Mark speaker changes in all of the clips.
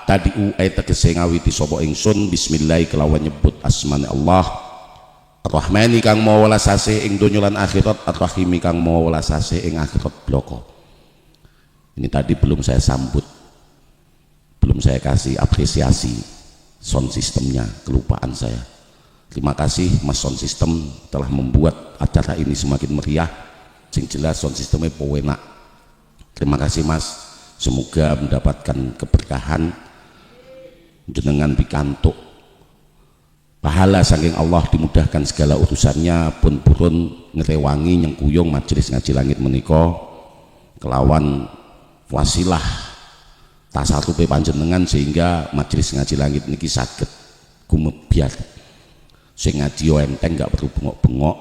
Speaker 1: abtadi'u tegese ngawiti sapa ingsun bismillah kelawan nyebut asmane Allah Ar-Rahmani kang maha welas asih ing donya lan akhirat, Ar-Rahimi kang maha welas asih ing akhirat bloko. Ini tadi belum saya sambut, belum saya kasih apresiasi sound systemnya, kelupaan saya. Terima kasih Mas Sound System telah membuat acara ini semakin meriah. Sing jelas sound systemnya pewenak. Terima kasih Mas, semoga mendapatkan keberkahan jenengan pikantuk pahala saking Allah, dimudahkan segala urusannya, pun purun ngerewangi nyengkuyung majelis ngaji langit menika kelawan wasilah tasatupe panjenengan sehingga majelis ngaji langit niki saged gumebyar. Sing ngaji yo enteng, nggak perlu bengok-bengok.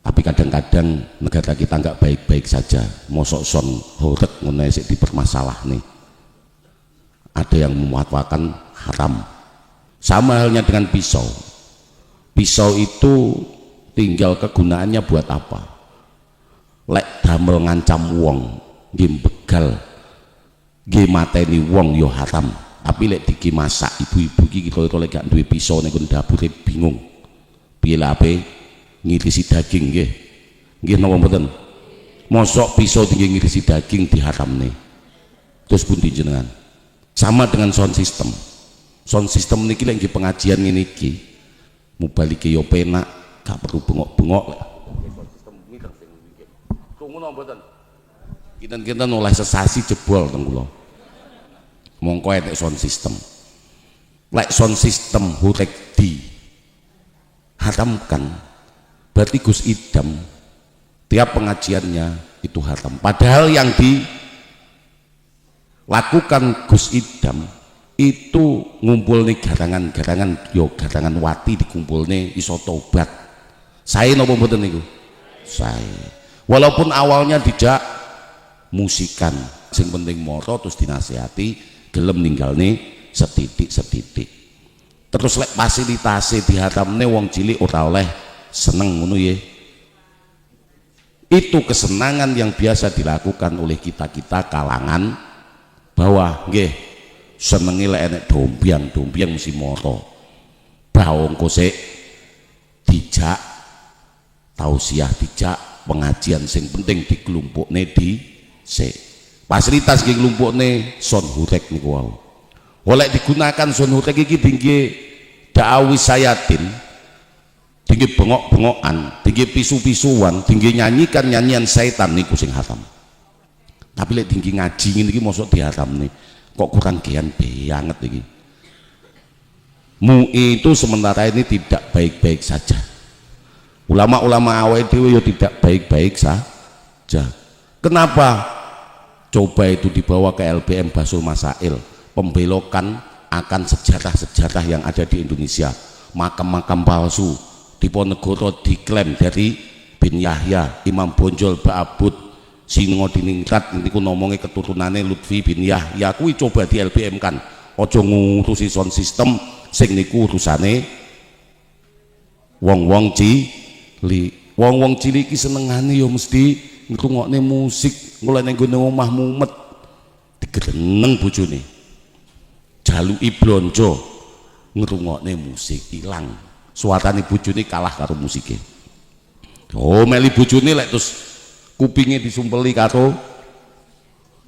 Speaker 1: Tapi kadang-kadang negara kita nggak baik-baik saja, mosok son horeg ngono sik dipermasalah nih. Ada yang memuatwakan haram. Sama halnya dengan pisau. Pisau itu tinggal kegunaannya buat apa? Lek damel ngancam wong, nggih begal, nggih mateni wong yo haram. Tapi lek diki masak ibu-ibu iki kira-kira lek gak duwe pisau ning dapure bingung. Piye lape ngirisi daging nggih. Nggih napa mboten? Mosok pisau tinggi ngirisi daging diharamne. Terus pundi jenengan? Sama dengan sound system. Sound system niki lek nggih pengajian ngene iki mubalike yo penak, gak perlu bengok-bengok. Sound system niki sing iki. Tunggu napa mboten? Kinten-kinten oleh sesasi jebol teng kula. Mongko etek sound system. Lek sound system hurek di haramkan, berarti Gus Idam tiap pengajiannya itu haram. Padahal yang dilakukan Gus Idam itu ngumpul nih garangan-garangan, yo garangan wati dikumpul nih iso tobat. Saya nopo mboten niku? Saya. Walaupun awalnya dijak musikan, sing penting moto terus dinasihati gelem ninggalne setitik-setitik. Terus lek fasilitase diharamne wong cilik ora oleh seneng ngono ya. Itu kesenangan yang biasa dilakukan oleh kita-kita kalangan bawah nggih. Senenge lek enek dombyang mesti moto. Bawong kosek dijak tausiah, dijak pengajian sing penting dikelompokne dhisik. Fasilitas iki nglumpukne son hurek niku wau. Oleh digunakan son hurek iki tinggi da'awi sayatin, tinggi bengok-bengokan, tinggi pisu-pisuan, tinggi nyanyikan nyanyian setan niku sing haram. Tapi lek tinggi ngaji ngene iki mosok diharamne. Kok kurang gian banget iki. MUI itu sementara ini tidak baik-baik saja. Ulama-ulama awake dhewe yo tidak baik-baik saja. Kenapa? Coba itu dibawa ke LBM Basul Masail, pembelokan akan sejarah-sejarah yang ada di Indonesia, makam-makam palsu, Diponegoro diklaim dari bin Yahya, Imam Bonjol Ba'abud, Singo Diningrat niku nomonge keturunane Lutfi bin Yahya. Kuwi coba di LBM kan, ojo ngurusi sound system sing niku urusane wong-wong cilik. Wong-wong cilik iki senengane yo mesti ngrungokne musik, mulai ning gone omah mumet digreneng bojone. Jaluki blonjo ngrungokne musik, ilang. Suarane bojone kalah karo musike. Oh, meli bojone lek terus kupinge disumpeli karo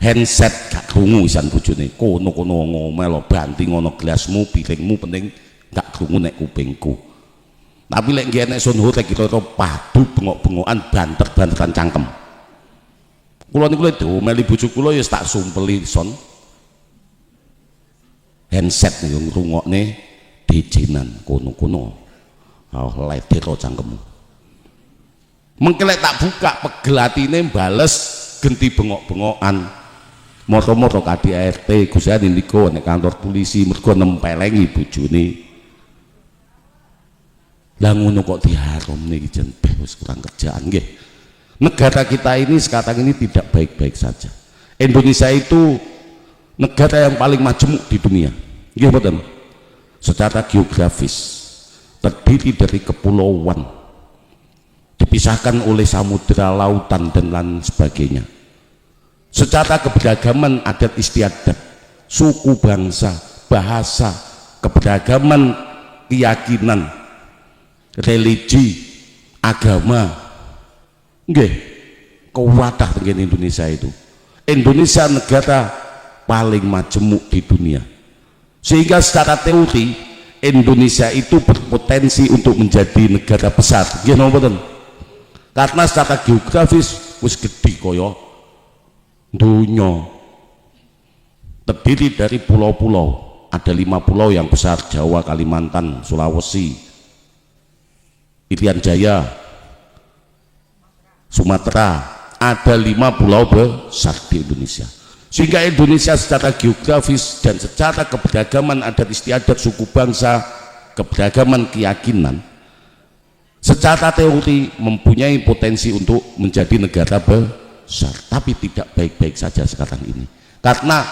Speaker 1: handset gak krungu isan bojone. Kono-kono ngomel banting ngono gelasmu, piringmu penting gak krungu nek kupingku. Tapi lek nggih nek sound hurek kira padu bengok-bengokan banter-banteran cangkem. Kula niku lho meli bojo kula ya tak sumpeli son handset niku ngrungokne dejenan kono-kono. Oh ledero cangkemmu. Mengke lek tak buka pegel atine bales genti bengok-bengokan. Moto-moto KDRT Gus Adi niku nek kantor polisi mergo nempelengi bojone. Lah ngono kok diharamne iki jen wis kurang kerjaan nggih. Negara kita ini sekarang ini tidak baik-baik saja. Indonesia itu negara yang paling majemuk di dunia. Nggih mboten? Secara geografis terdiri dari kepulauan, dipisahkan oleh samudera, lautan dan lain sebagainya. Secara keberagaman adat istiadat suku bangsa, bahasa, keberagaman, keyakinan, religi, agama. Nggih, kuwatah tengene Indonesia itu. Indonesia negara paling majemuk di dunia. Sehingga secara teori Indonesia itu berpotensi untuk menjadi negara besar. Nggih napa mboten? Karena secara geografis wis gedhe kaya dunya. Terdiri dari pulau-pulau. Ada 5 pulau yang besar, Jawa, Kalimantan, Sulawesi, Irian Jaya, Sumatera. Ada 5 pulau besar di Indonesia. Sehingga Indonesia secara geografis dan secara keberagaman adat istiadat, suku bangsa, keberagaman keyakinan, secara teori mempunyai potensi untuk menjadi negara besar. Tapi tidak baik-baik saja sekarang ini, karena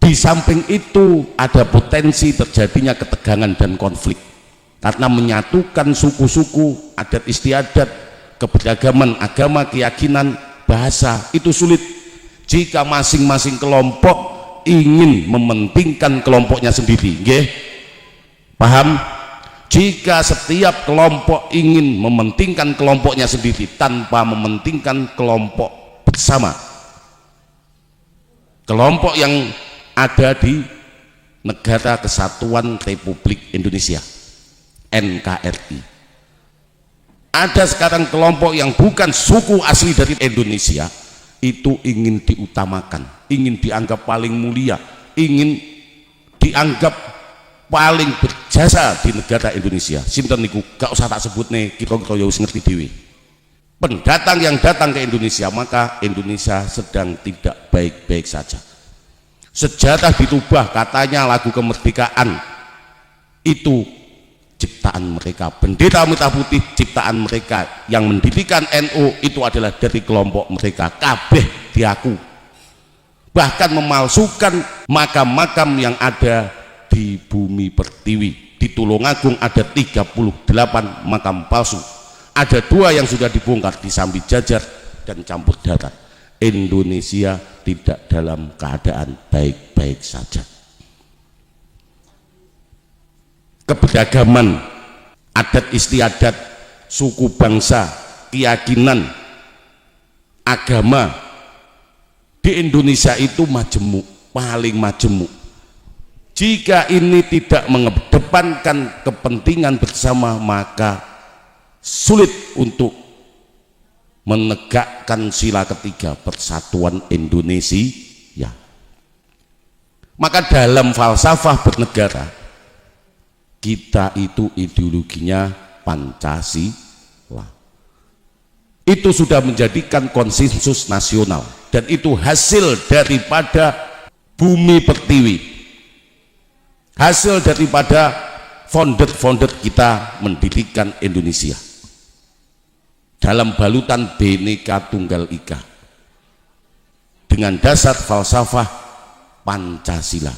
Speaker 1: di samping itu ada potensi terjadinya ketegangan dan konflik, karena menyatukan suku-suku, adat istiadat, keberagaman agama, keyakinan, bahasa itu sulit jika masing-masing kelompok ingin mementingkan kelompoknya sendiri. Nggih, paham? Jika setiap kelompok ingin mementingkan kelompoknya sendiri tanpa mementingkan kelompok bersama, kelompok yang ada di Negara Kesatuan Republik Indonesia, NKRI. Ada sekarang kelompok yang bukan suku asli dari Indonesia, itu ingin diutamakan, ingin dianggap paling mulia, ingin dianggap paling berjasa di negara Indonesia. Sinten niku gak usah tak sebut nih, kita ya wis ngerti dhewe. Pendatang yang datang ke Indonesia, maka Indonesia sedang tidak baik-baik saja. Sejarah dirubah, katanya lagu kemerdekaan itu ciptaan mereka, bendera merah putih ciptaan mereka, yang mendirikan NU itu adalah dari kelompok mereka, kabeh diaku. Bahkan memalsukan makam-makam yang ada di bumi pertiwi. Di Tulungagung ada 38 makam palsu, ada 2 yang sudah dibongkar di Sambi Jajar dan Campur Darat. Indonesia tidak dalam keadaan baik-baik saja. Keberagaman adat istiadat, suku bangsa, keyakinan, agama di Indonesia itu majemuk, paling majemuk. Jika ini tidak mengedepankan kepentingan bersama, maka sulit untuk menegakkan sila ketiga, persatuan Indonesia. Maka dalam falsafah bernegara, kita itu ideologinya Pancasila. Itu sudah menjadikan konsensus nasional, dan itu hasil daripada bumi pertiwi, hasil daripada founder kita mendirikan Indonesia dalam balutan Bhinneka Tunggal Ika dengan dasar falsafah Pancasila.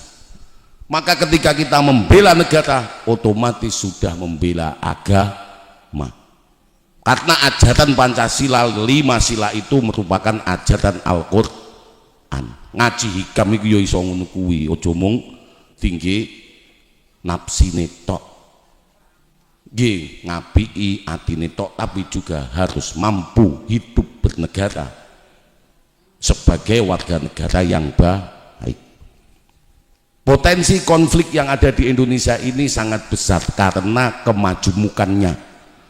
Speaker 1: Maka ketika kita membela negara, otomatis sudah membela agama, karena ajaran Pancasila 5 sila itu merupakan ajaran Al-Quran. Ngaji hikam itu ya iso ngono kuwi, aja mung tinggi nafsine tok, nggih ngapiki atine tok, tapi juga harus mampu hidup bernegara sebagai warga negara yang baik. Potensi konflik yang ada di Indonesia ini sangat besar karena kemajemukannya.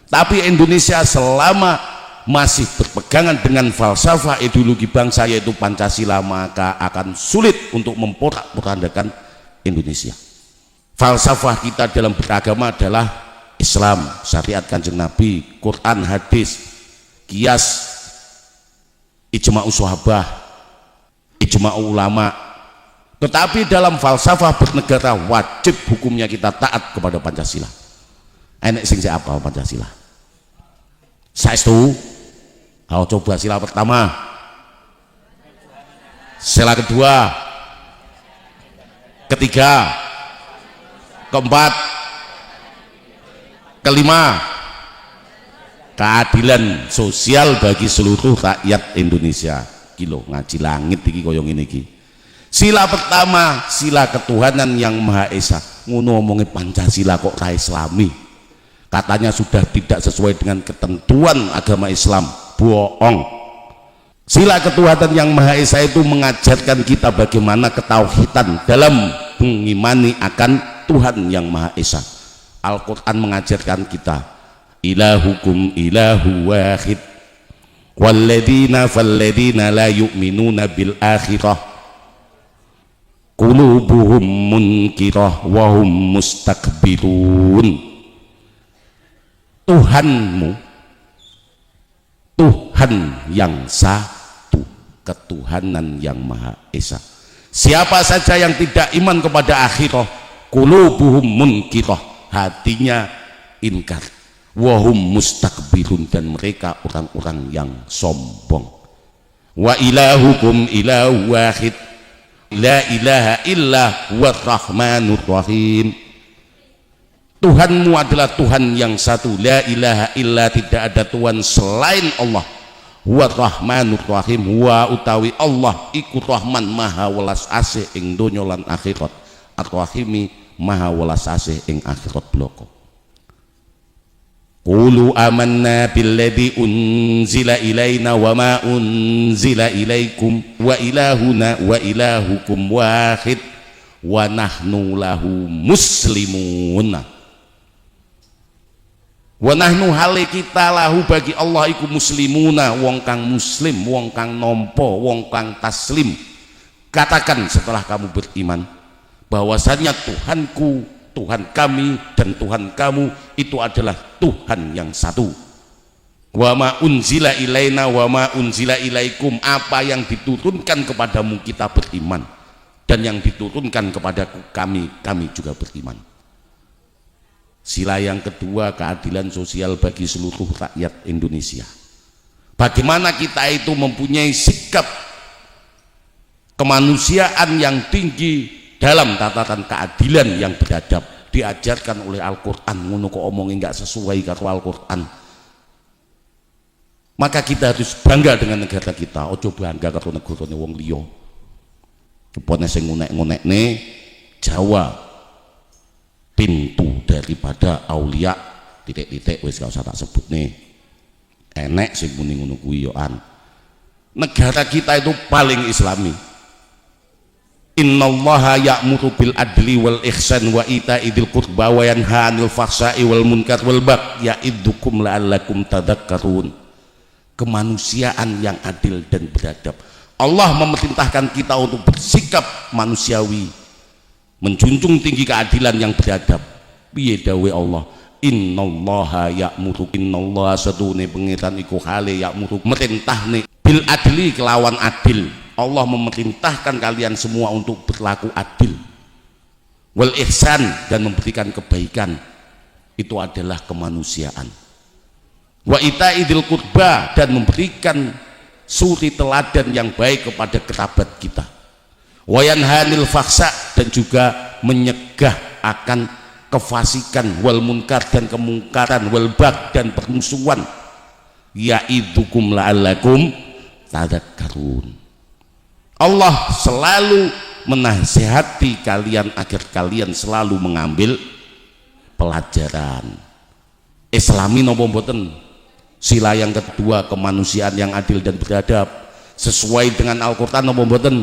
Speaker 1: Tapi Indonesia selama masih berpegangan dengan falsafah ideologi bangsa yaitu Pancasila, maka akan sulit untuk memporak-porandakan Indonesia. Falsafah kita dalam beragama adalah Islam, syariat Kanjeng Nabi, Quran, hadis, qiyas, ijma' sahabah, ijma' ulama. Tetapi dalam falsafah bernegara wajib hukumnya kita taat kepada Pancasila. Enek sing apa Pancasila? Saestu. Ayo coba sila pertama. Sila kedua. Ketiga. Keempat. Kelima. Keadilan sosial bagi seluruh rakyat Indonesia. Kilo ngaji langit iki koyo ngene iki. Sila pertama, sila ketuhanan yang Maha Esa. Ngono omongnya Pancasila kok ra Islami. Katanya sudah tidak sesuai dengan ketentuan agama Islam. Bohong. Sila ketuhanan yang Maha Esa itu mengajarkan kita bagaimana ketauhidan dalam mengimani akan Tuhan yang Maha Esa. Al-Quran mengajarkan kita, ilahukum ilahu wahid walladzina la yu'minuna bil akhirah qulubuhum munkirah wahum mustakbirun. Tuhanmu Tuhan yang satu, ketuhanan yang Maha Esa. Siapa saja yang tidak iman kepada akhirah, qulubuhum munkirah, hatinya inkar, wahum mustakbirun, dan mereka orang-orang yang sombong. Wa ilahukum ilahu wahid la ilaha illa huwar rahmanur rahim. Tuhanmu adalah Tuhan yang satu, la ilaha illa, tidak ada Tuhan selain Allah. Huwar rahmanur rahim, wa utawi Allah iku rahman maha welas asih ing donya lan akhirat, ar-rahimi maha welas asih ing akhirat bloko. Qulu amanna billadzi unzila ilaina wa ma unzila ilaikum wa ilahuna wa ilahukum wahid wa nahnu lahu muslimun. Wa nahnu hale kita lahu bagi Allah iku muslimuna, wong kang muslim, wong kang nompo, wong kang taslim. Katakan setelah kamu beriman bahwasanya Tuhanku, Tuhan kami, dan Tuhan kamu itu adalah Tuhan yang satu. Wa ma unzila ilaina wa ma unzila ilaikum, apa yang diturunkan kepadamu kita beriman, dan yang diturunkan kepadaku kami juga beriman. Sila yang kedua, keadilan sosial bagi seluruh rakyat Indonesia. Bagaimana kita itu mempunyai sikap kemanusiaan yang tinggi dalam tataran keadilan yang beradab, diajarkan oleh Al-Quran. Ngono kok omongin nggak sesuai karo Al-Quran. Maka kita harus bangga dengan negara kita. Ojo bangga karo negarane wong liya. Kepone sing ngonek-ngonekne Jawa pintu daripada aulia titik-titik wis gak usah tak sebut nih, enek sing muni ngono kuwi yo an. Negara kita itu paling islami. Innallaha ya'muru bil adli wal ihsan wa ita'idzil qurba wa yanha 'anil fahsya'i wal munkar wal baghi ya'idzukum la'allakum tadhakkarun. Kemanusiaan yang adil dan beradab. Allah memerintahkan kita untuk bersikap manusiawi, menjunjung tinggi keadilan yang beradab. Piye dawe Allah, innallaha ya'muru, innallaha sadune pengiran iku hale ya'muru merintahne bil adli kelawan adil. Allah memerintahkan kalian semua untuk berlaku adil, wal ihsan, dan memberikan kebaikan. Itu adalah kemanusiaan. Wa ita'idzil qurba, dan memberikan suri teladan yang baik kepada kerabat kita. Wa yanhanil fahsya, dan juga menyegah akan kefasikan, wal munkar, dan kemungkaran, wal bagh, dan permusuhan. Ya'idzukum la'allakum tadhakkarun. Allah selalu menasihati kalian agar kalian selalu mengambil pelajaran. Islami napa mboten? Sila yang kedua, kemanusiaan yang adil dan beradab, sesuai dengan Al-Qur'an napa mboten?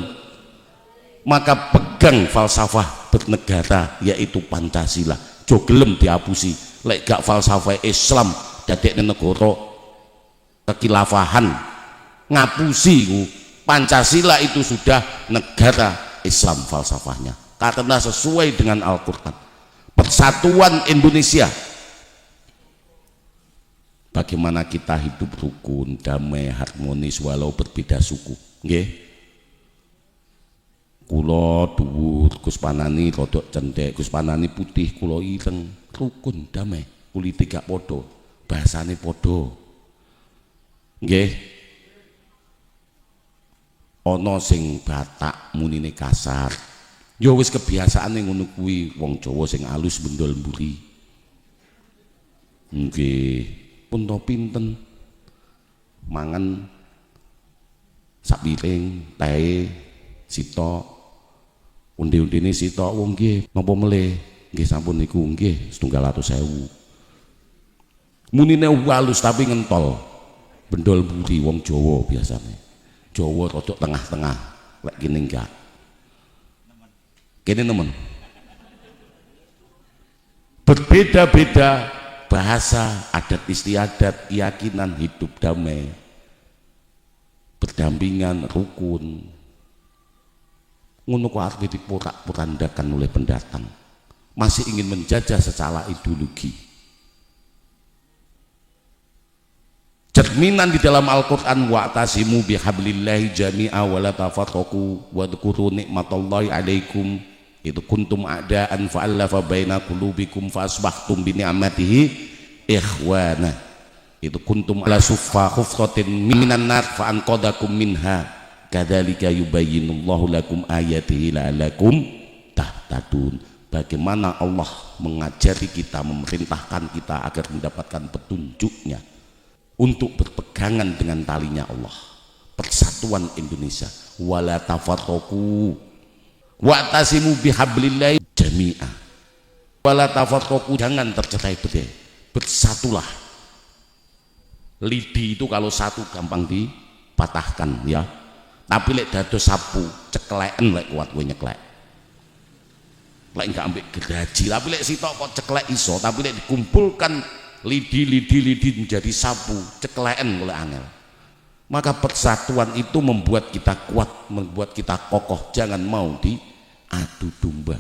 Speaker 1: Maka pegang falsafah bernegara, yaitu Pancasila. Jo gelem diapusi. Lek gak falsafah Islam dadekne negara kekilafahan, ngapusi ku. Pancasila itu sudah negara Islam falsafahnya, karena sesuai dengan Al-Quran. Persatuan Indonesia, bagaimana kita hidup rukun, damai, harmonis walau berbeda suku. Nggih, kula dhuwur, Gus Panani rodok cendhek, Gus Panani putih, kula ireng, rukun, damai, kulite gak padha, bahasane padha. Nggih. Ana sing Batak munine kasar, ya wis kebiasaane ngono kuwi. Wong Jawa sing alus bendol mburi. Nggih, pun to pinten mangan sak piring teh sitok Undi-undine sitok wong nggih napa melih nggih sampun niku nggih 700.000 munine walus tapi ngentol bendol budi wong Jawa biasanya Jawa rodok tengah-tengah lek kene enggak kene nemen berbeda-beda bahasa adat istiadat keyakinan hidup damai berdampingan rukun ngono kok arep diporak-porandakan oleh pendatang masih ingin menjajah secara ideologi. Cerminan di dalam Al-Quran wa'tasimu bihablillahi jami'a wa la tafarraqu wa dzkuru nikmatallahi 'alaikum itu kuntum a'daan fa'alafa baina qulubikum fa asbahtum bi ni'matihi ikhwana itu kuntum ala suffa khufratin minan nar fa anqadakum minha kadzalika yubayyinullahu lakum ayatihi la'allakum tahtadun. Bagaimana Allah mengajari kita, memerintahkan kita agar mendapatkan petunjuknya untuk berpegangan dengan talinya Allah, persatuan Indonesia. Wala tafarraqu wa'tasimu bihablillahi jami'a wala tafarraqu, jangan tercerai-berai, bersatulah. Lidi itu kalau satu gampang dipatahkan ya, tapi lek dados sapu cekleken lek kuat kowe nyeklek, lek enggak ambek gergaji, tapi lek sitok kok ceklek iso, tapi lek dikumpulkan lidi menjadi sapu cekleken oleh angel. Maka persatuan itu membuat kita kuat, membuat kita kokoh. Jangan mau diadu domba.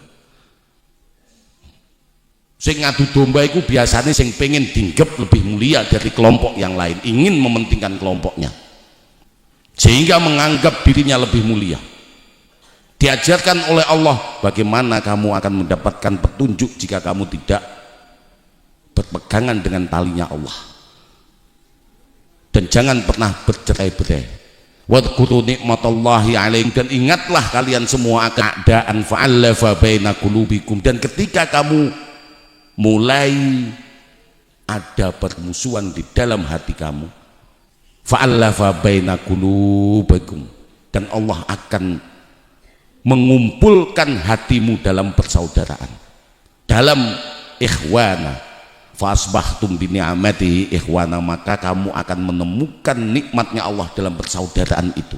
Speaker 1: Sing ngadu domba itu biasanya sing pengen dinggep lebih mulia dari kelompok yang lain, ingin mementingkan kelompoknya sehingga menganggap dirinya lebih mulia. Diajarkan oleh Allah bagaimana kamu akan mendapatkan petunjuk jika kamu tidak berpegangan dengan talinya Allah, dan jangan pernah bercerai-berai. Wadhkuru nikmatallahi 'alaikum, dan ingatlah kalian semua akan keadaan fa'alafa baina qulubikum, dan ketika kamu mulai ada permusuhan di dalam hati kamu, fa'alafa baina qulubikum, dan Allah akan mengumpulkan hatimu dalam persaudaraan, dalam ikhwana. Fasbahtum bi ni'matihi ikhwana, maka kamu akan menemukan nikmatnya Allah dalam persaudaraan itu.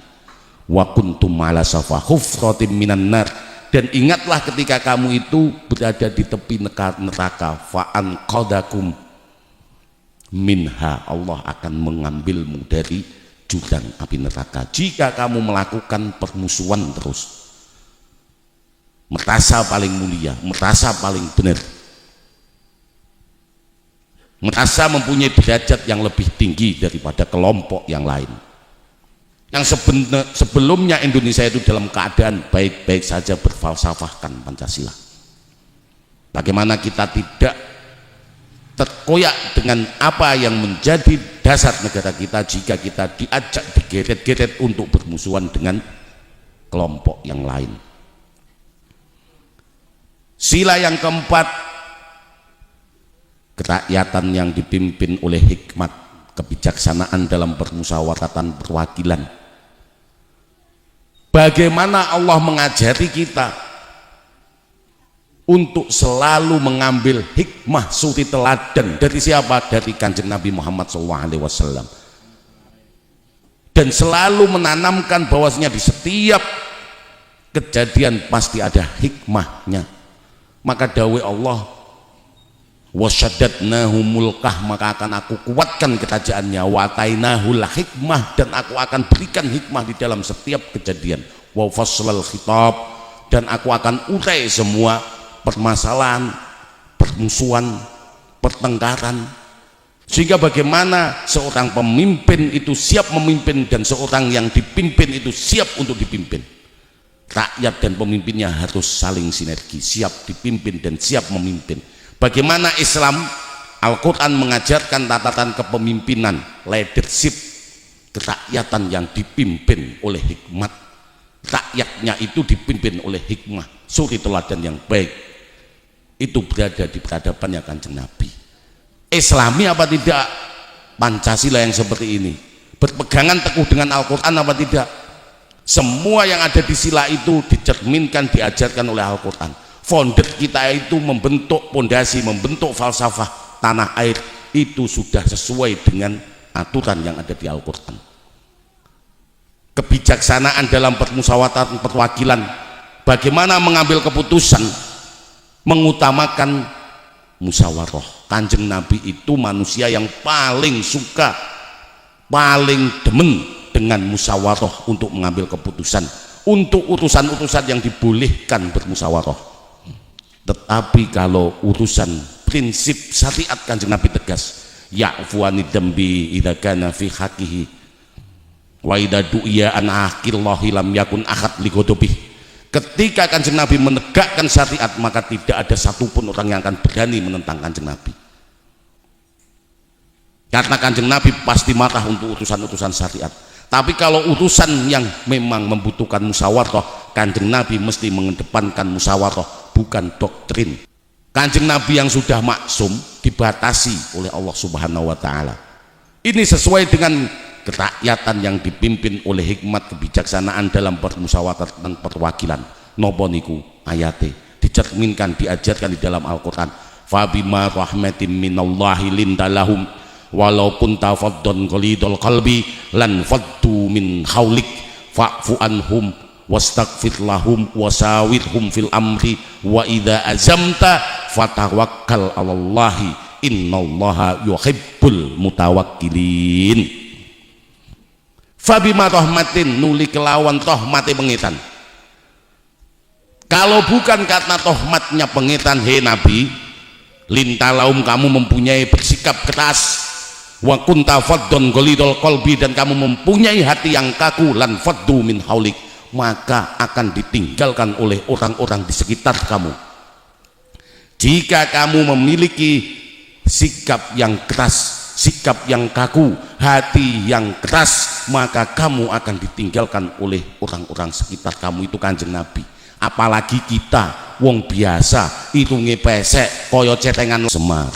Speaker 1: Wa kuntum ala safa hufratin minan nar, dan ingatlah ketika kamu itu berada di tepi neraka, fa anqadakum minha, Allah akan mengambilmu dari jurang api neraka jika kamu melakukan permusuhan terus, merasa paling mulia, merasa paling benar, merasa mempunyai derajat yang lebih tinggi daripada kelompok yang lain. Yang sebelumnya Indonesia itu dalam keadaan baik-baik saja berfalsafahkan Pancasila. Bagaimana kita tidak terkoyak dengan apa yang menjadi dasar negara kita jika kita diajak digeret-geret untuk bermusuhan dengan kelompok yang lain. Sila yang keempat, kerakyatan yang dipimpin oleh hikmat, kebijaksanaan dalam permusyawaratan perwakilan. Bagaimana Allah mengajari kita untuk selalu mengambil hikmah suri teladan dari siapa? Dari Kanjeng Nabi Muhammad SAW, dan selalu menanamkan bahwasanya di setiap kejadian pasti ada hikmahnya. Maka dawai Allah, wasyaddadnahu mulkah, maka akan aku kuatkan kerajaannya, watainahul hikmah, dan aku akan berikan hikmah di dalam setiap kejadian, wa faslal khitab, dan aku akan urai semua permasalahan, permusuhan, pertengkaran, sehingga bagaimana seorang pemimpin itu siap memimpin dan seorang yang dipimpin itu siap untuk dipimpin. Rakyat dan pemimpinnya harus saling sinergi, siap dipimpin dan siap memimpin. Bagaimana Islam, Al-Quran mengajarkan tatanan kepemimpinan, leadership, kerakyatan yang dipimpin oleh hikmat, rakyatnya itu dipimpin oleh hikmah, suri teladan yang baik, itu berada di peradabannya Kanjeng Nabi. Islami apa tidak Pancasila yang seperti ini? Berpegangan teguh dengan Al-Quran apa tidak? Semua yang ada di sila itu dicerminkan, diajarkan oleh Al-Quran. Founder kita itu membentuk pondasi, membentuk falsafah tanah air itu sudah sesuai dengan aturan yang ada di Al-Quran. Kebijaksanaan dalam permusyawaratan perwakilan, bagaimana mengambil keputusan, mengutamakan musyawarah. Kanjeng Nabi itu manusia yang paling suka, paling demen dengan musyawarah untuk mengambil keputusan untuk urusan-urusan yang dibolehkan bermusyawarah. Tetapi kalau urusan prinsip syariat, Kanjeng Nabi tegas, ya'fu anid dambi idza kana fi haqqihi wa idza du'iya an aqillahi lam yakun ahad li ghadabihi. Ketika Kanjeng Nabi menegakkan syariat, maka tidak ada satupun orang yang akan berani menentang Kanjeng Nabi, karena Kanjeng Nabi pasti marah untuk urusan-urusan syariat. Tapi kalau urusan yang memang membutuhkan musyawarah, Kanjeng Nabi mesti mengedepankan musyawarah, bukan doktrin. Kanjeng Nabi yang sudah maksum dibatasi oleh Allah Subhanahu wa Ta'ala. Ini sesuai dengan kerakyatan yang dipimpin oleh hikmat kebijaksanaan dalam permusyawaratan dan perwakilan. Nopo niku ayate dicerminkan, diajarkan di dalam Al-Quran. Fabima rahmatin minallahi lintalahum walau kunta faddon ghalidul qalbi lan faddu min haulik fa'fu anhum wastaghfir lahum wasawirhum fil amri wa idza azamta fatawakkal 'alallahi innallaha yuhibbul mutawakkilin. Fabima rahmatin, nuli kelawan tohmate pengitan. Kalau bukan karena tohmatnya pengitan, he Nabi, lintalaum, kamu mempunyai bersikap keras, wa kunta faddon ghalidul qalbi, dan kamu mempunyai hati yang kaku, lan faddu min haulik, maka akan ditinggalkan oleh orang-orang di sekitar kamu. Jika kamu memiliki sikap yang keras, sikap yang kaku, hati yang keras, maka kamu akan ditinggalkan oleh orang-orang sekitar kamu. Itu Kanjeng Nabi. Apalagi kita wong biasa itu ngepesek kaya cetengan Semar.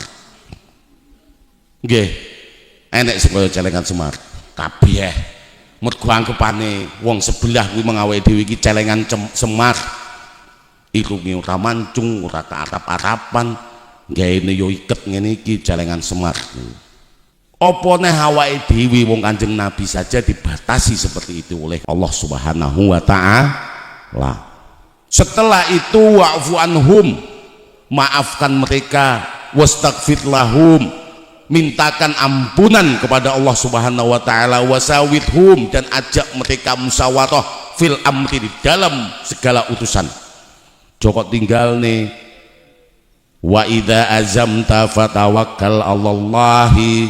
Speaker 1: Nggih, enek sing kaya celengan Semar kabeh. Mergo anggapane wong sebelah kuwi mengawe dhewe iki celengan Semar. Irunge ora mancung, ora kearap-arapan, gaene yo iket ngene iki celengan Semar. Apa neh awake dhewe wong Kanjeng Nabi saja dibatasi seperti itu oleh Allah Subhanahu wa Ta'ala. Setelah itu wa'fu anhum, maafkan mereka, wastaghfir lahum, mintakan ampunan kepada Allah Subhanahu wa Ta'ala, wasawithum, dan ajak mereka musyawarah fil amri, di dalam segala urusan. Joko tinggal nih, wa idza azamta fatawakkal 'alallahi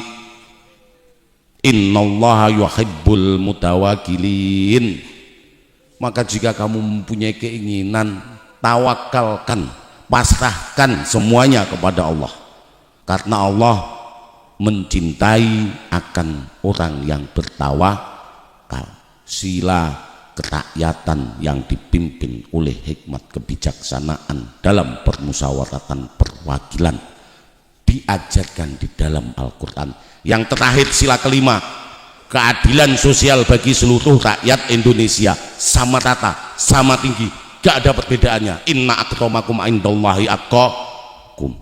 Speaker 1: innallaha yuhibbul mutawakkilin. Maka jika kamu mempunyai keinginan, tawakalkan, pasrahkan semuanya kepada Allah, karena Allah mencintai akan orang yang bertawakal. Sila kerakyatan yang dipimpin oleh hikmat kebijaksanaan dalam permusyawaratan perwakilan diajarkan di dalam Al-Quran. Yang terakhir, sila kelima, keadilan sosial bagi seluruh rakyat Indonesia, sama rata, sama tinggi, gak ada perbedaannya. Inna akramakum indallahi atqakum.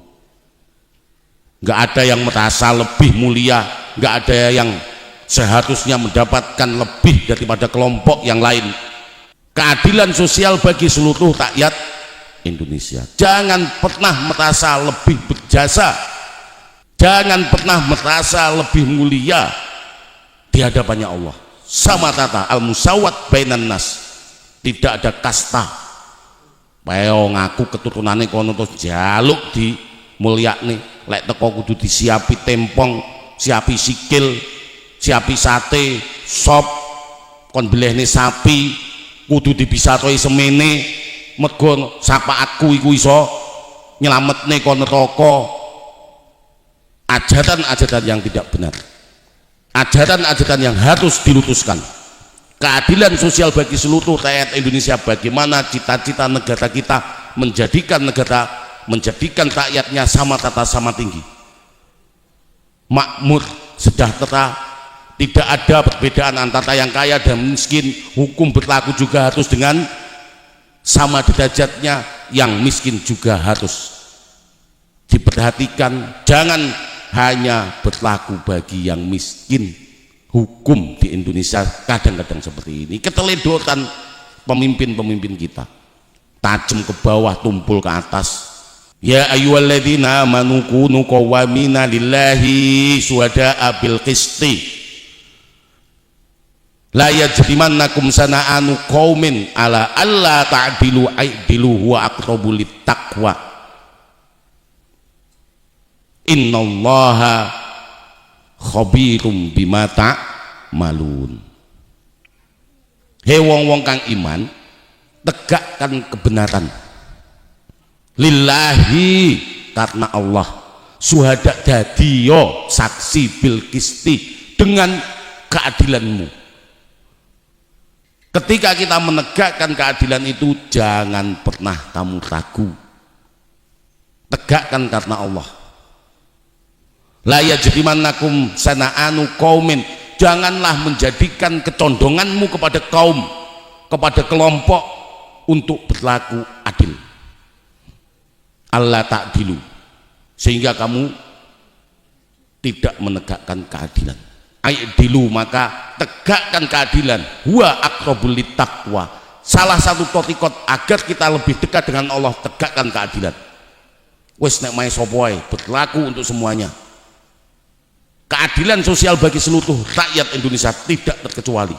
Speaker 1: Gak ada yang merasa lebih mulia, gak ada yang seharusnya mendapatkan lebih daripada kelompok yang lain. Keadilan sosial bagi seluruh rakyat Indonesia. Jangan pernah merasa lebih berjasa, jangan pernah merasa lebih mulia di hadapannya Allah. Sama rata, al-musawat bainan nas, tidak ada kasta. Peo ngaku keturunane kono terus jaluk di mulyakne, lek teko kudu disiapi tempong, siapi sikil, siapi sate, sop, kon belehne sapi, kudu dibisaroi semene, mergo sapaatku iku iso nyelametne kon neraka. Ajaran-ajaran yang tidak benar, ajaran-ajaran yang harus diluruskan. Keadilan sosial bagi seluruh rakyat Indonesia. Bagaimana cita-cita negara kita menjadikan rakyatnya sama rata, sama tinggi, makmur, sejahtera, Tidak ada perbedaan antara yang kaya dan miskin. Hukum berlaku juga harus dengan sama derajatnya. Yang miskin juga harus diperhatikan. Jangan hanya berlaku bagi yang miskin. Hukum di Indonesia kadang-kadang seperti ini, keteledoran pemimpin-pemimpin kita, tajam ke bawah tumpul ke atas. Ya ayyuhalladzina amanu kunu qawwamina lillahi syuhada'a bil qisti la yajrimannakum sana'anu qaumin ala alla ta'dilu aidilu huwa aqrabu littaqwa innallaha khabirum bima ta'malun. Hei wong-wong kang iman, tegakkan kebenaran lillahi karena Allah, syuhada dadiyo saksi bil qisti dengan keadilanmu. Ketika kita menegakkan keadilan itu, jangan pernah kamu ragu, tegakkan karena Allah. La yajrimannakum sana'anu qaumin, janganlah menjadikan kecondonganmu kepada kaum, kepada kelompok untuk berlaku adil. Allah ta'dilu, sehingga kamu tidak menegakkan keadilan. Aidilu, maka tegakkan keadilan. Huwa aqrabul littaqwa, salah satu totikot agar kita lebih dekat dengan Allah, tegakkan keadilan. Wes nek mae sapa wae berlaku untuk semuanya. Keadilan sosial bagi seluruh rakyat Indonesia tidak terkecuali.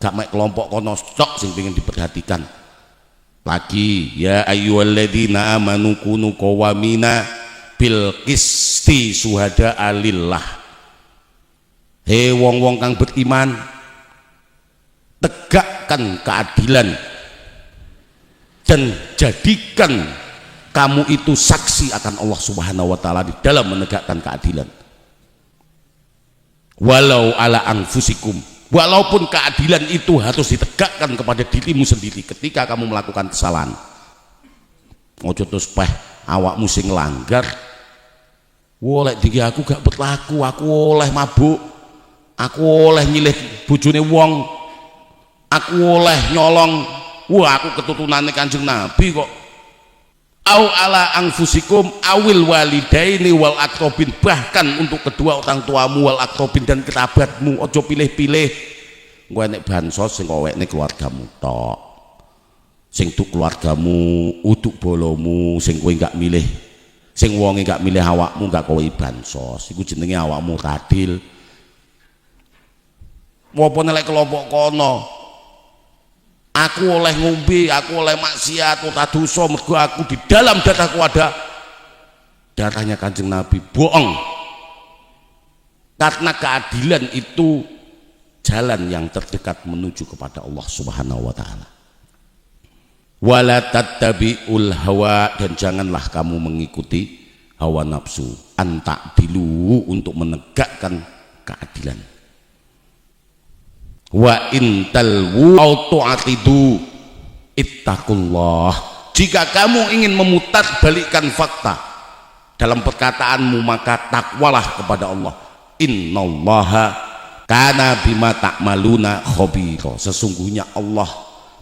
Speaker 1: Gak mek kelompok kono stok sing pengen diperhatikan. Lagi ya ayyuhalladzina amanu kunu qawamina bil qisti syuhada'a lillah. Hei wong-wong kang beriman, tegakkan keadilan dan jadikan kamu itu saksi akan Allah Subhanahu wa taala di dalam menegakkan keadilan. Walau ala anfusikum, walaupun keadilan itu harus ditegakkan kepada dirimu sendiri ketika kamu melakukan kesalahan. Ojo terus awakmu sing langgar, woleh digi aku gak berlaku, aku oleh mabuk, aku oleh nyilih bojone wong, aku oleh nyolong, wah aku ketutunane Kanjeng Nabi kok. Au ala anfusikum awil walidaini wal aqrabin, bahkan untuk kedua orang tuamu wal aqrabin dan kerabatmu. Ojo pilih-pilih, gue nek bansos sing kowekne keluargamu tok, sing tuk keluargamu uduk bolomu, sing kowe gak milih, sing wonge gak milih awakmu gak kowe bansos, iku jenenge awakmu radil. Apa nek kelompok kono aku oleh ngombe, aku oleh maksiat, ora dosa, mergo aku di dalam darahku ada darahnya Kanjeng Nabi. Bohong. Karena keadilan itu jalan yang terdekat menuju kepada Allah Subhanahu wa taala. Wala tattabi'ul hawa, dan janganlah kamu mengikuti hawa nafsu, anta'dilu, untuk menegakkan keadilan. Wa intalwu au tu'atidu ittaqullah, jika kamu ingin memutar balikkan fakta dalam perkataanmu maka takwalah kepada Allah. Innallaha kana bima ta'maluna khabira, sesungguhnya Allah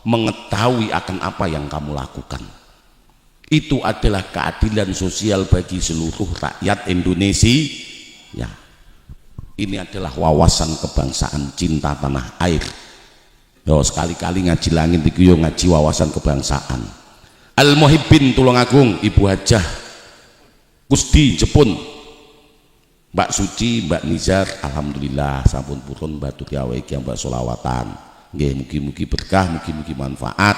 Speaker 1: mengetahui akan apa yang kamu lakukan. Itu adalah keadilan sosial bagi seluruh rakyat Indonesia ya. Ini adalah wawasan kebangsaan, cinta tanah air. Yo sekali-kali ngaji langit iki yo ngaji wawasan kebangsaan. Al Muhibbin Tulungagung, Ibu Hajah Kusdi Jepun, Mbak Suci, Mbak Nizar, alhamdulillah sampun purun batu tiawe iki Mbak solawatan. Nggih mugi-mugi berkah, mugi-mugi manfaat,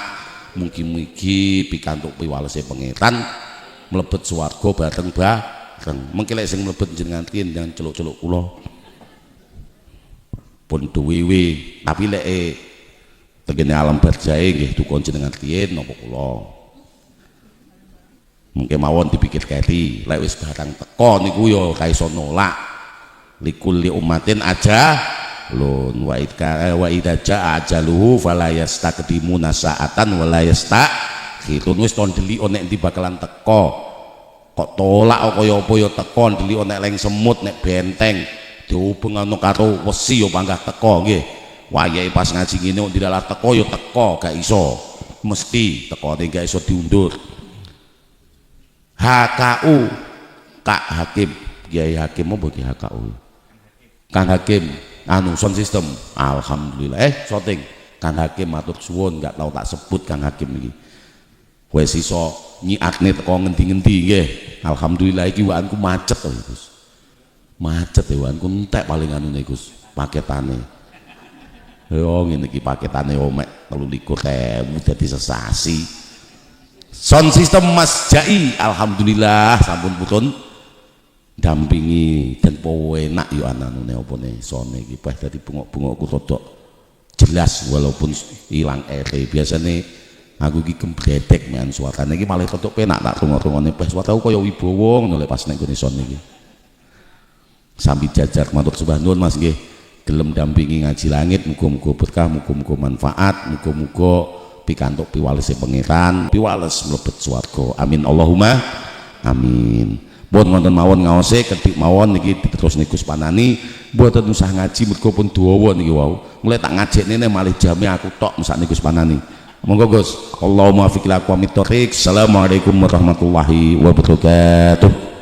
Speaker 1: mugi-mugi pikantuk piwalese pangeran mlebet swarga bareng-bareng. Mengki lek sing mlebet jenengan riyen jangan celuk-celuk kula. Pun duwiwi, tapi lek tegene alam barjae nggih dukun jenengan riyen napa kula. Mungkin mawon dipikir keri, lek wis barang teko niku ya ora iso nolak. Likulli ummatin aja lun wa idza jaa ajaluhu fala yastaqdimuna sa'atan wa la yastakhirun. Wis ton delik nek ndi bakalan teko. Kok tolak kaya apa ya teko delik nek leng semut nek benteng dihubungno karo wesi yo panggah teko nggih. Wayahe pas ngaji ngene kok dilalah teko yo teko, gak iso. Mesti tekone gak iso diundur. HKU Kak Hakim, Kiai Hakim apa Kiai HKU? Kang Hakim, anu sound system. Alhamdulillah. Syuting. Kang Hakim matur suwun, gak tau tak sebut Kang Hakim iki. Wis iso nyiakne teko ngendi-ngendi nggih. Alhamdulillah iki waanku macet to, Gus. Macet ya waanku entek paling anune Gus, paketane. Yo ngene iki paketane omek 23.000 dadi sesasi. Sound system Mas Jai, alhamdulillah sampun putun dampingi dan enak yo anane opone sone iki peh dadi bungok-bungokku rodok jelas walaupun ilang ere. Biasane aku iki gembledek men suarane iki malah rodok penak tak rungok-rungone peh suaraku kaya wibawa ngono lek pas nek gone sone iki. Sambil jajar matur sembah nuwun Mas nggih gelem dampingi ngaji langit, muga-muga berkah, muga-muga manfaat, muga-muga pikantuk piwalese pangeran, piwales mlebet swarga. Amin Allahumma amin. Pun wonten mawon ngaose ketik mawon niki diterusne Gus Panani, mboten usah ngaji mergo pun dawa niki wau. Mulai tak ngajekne malih jame aku tok mesakne Gus Panani. Monggo Gus. Allahumma fiqil aqwamit thoriq. Assalamualaikum warahmatullahi wabarakatuh.